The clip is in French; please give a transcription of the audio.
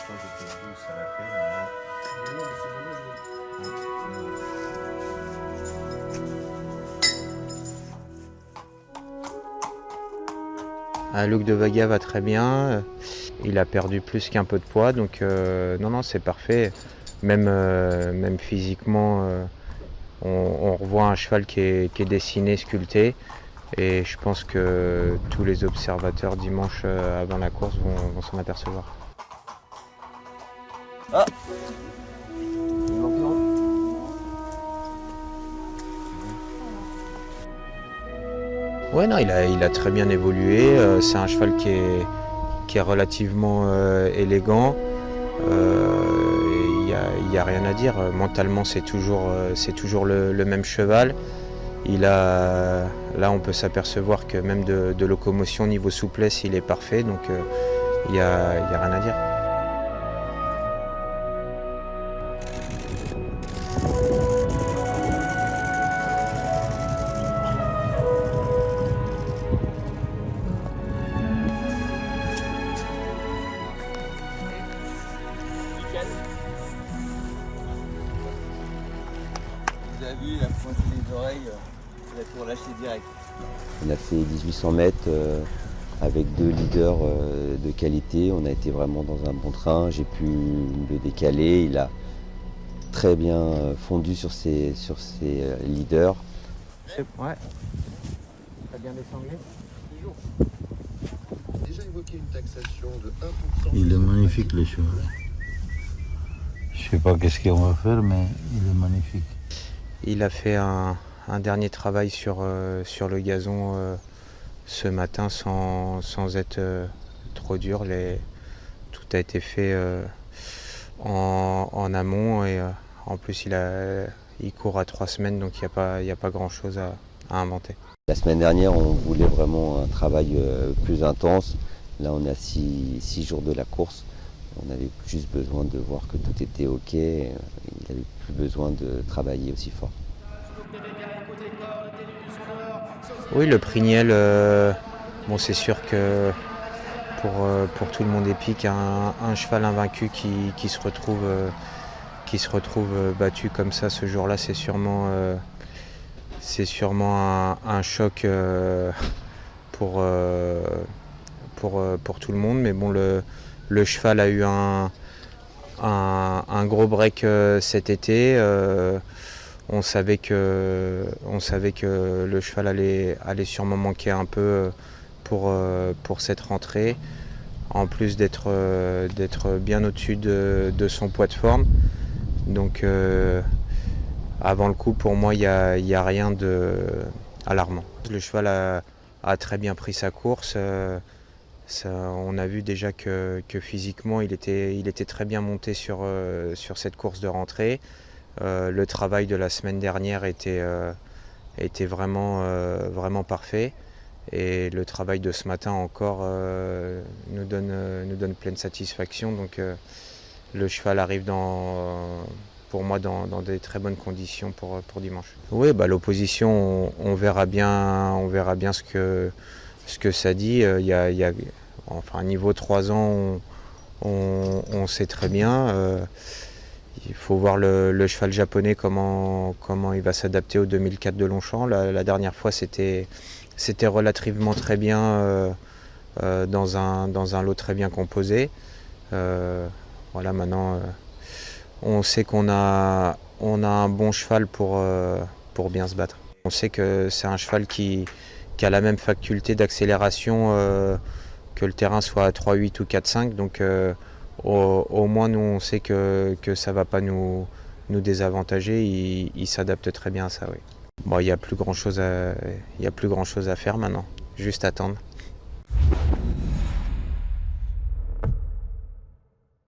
fois j'étais fou, ça l'a fait. Mais un look de Vaga va très bien. Il a perdu plus qu'un peu de poids, donc non, c'est parfait. Même physiquement, on revoit un cheval qui est dessiné, sculpté. Et je pense que tous les observateurs dimanche avant la course vont s'en apercevoir. Ah, ouais, non, il a très bien évolué. C'est un cheval qui est relativement élégant. Il n'y a rien à dire. Mentalement, c'est toujours le même cheval. Là, on peut s'apercevoir que même de locomotion, niveau souplesse, il est parfait. Donc, il n'y a rien à dire. Vous avez vu, il a pointé les oreilles, il a tout relâché direct. On a fait 1800 mètres avec deux leaders de qualité. On a été vraiment dans un bon train. J'ai pu le décaler. Il a très bien fondu sur ses leaders. Ouais. T'as bien descendu. Déjà évoqué une taxation de 1%. Il est magnifique le cheval. Je sais pas qu'est-ce qu'on va faire, mais il est magnifique. Il a fait un dernier travail sur le gazon ce matin sans être trop dur. Tout a été fait en amont et en plus il court à 3 semaines, donc il n'y a pas grand chose à inventer. La semaine dernière, on voulait vraiment un travail plus intense. Là, on est à 6 jours de la course. On avait juste besoin de voir que tout était OK. Il n'avait plus besoin de travailler aussi fort. Oui, le Prignel, bon, c'est sûr que pour tout le monde épique, un cheval invaincu qui se retrouve battu comme ça ce jour-là, c'est sûrement un choc pour tout le monde. Mais bon, le cheval a eu un gros break cet été. On savait que le cheval allait sûrement manquer un peu pour cette rentrée, en plus d'être bien au-dessus de son poids de forme. Donc avant le coup, pour moi, il n'y a rien d'alarmant. Le cheval a très bien pris sa course. On a vu déjà que physiquement, il était très bien monté sur cette course de rentrée. Le travail de la semaine dernière était vraiment parfait. Et le travail de ce matin encore nous donne pleine satisfaction. Donc le cheval arrive pour moi dans des très bonnes conditions pour dimanche. Oui, l'opposition, on verra bien ce que ça dit. Enfin, niveau 3 ans, on sait très bien. Il faut voir le cheval japonais, comment il va s'adapter au 2004 de Longchamp. La dernière fois, c'était relativement très bien dans un lot très bien composé. Voilà, maintenant, on sait qu'on a un bon cheval pour bien se battre. On sait que c'est un cheval qui a la même faculté d'accélération que le terrain soit à 3,8 ou 4,5. Donc au moins, nous, on sait que ça ne va pas nous désavantager. Il s'adapte très bien à ça, oui. Bon, il n'y a plus grand chose à faire maintenant, juste attendre.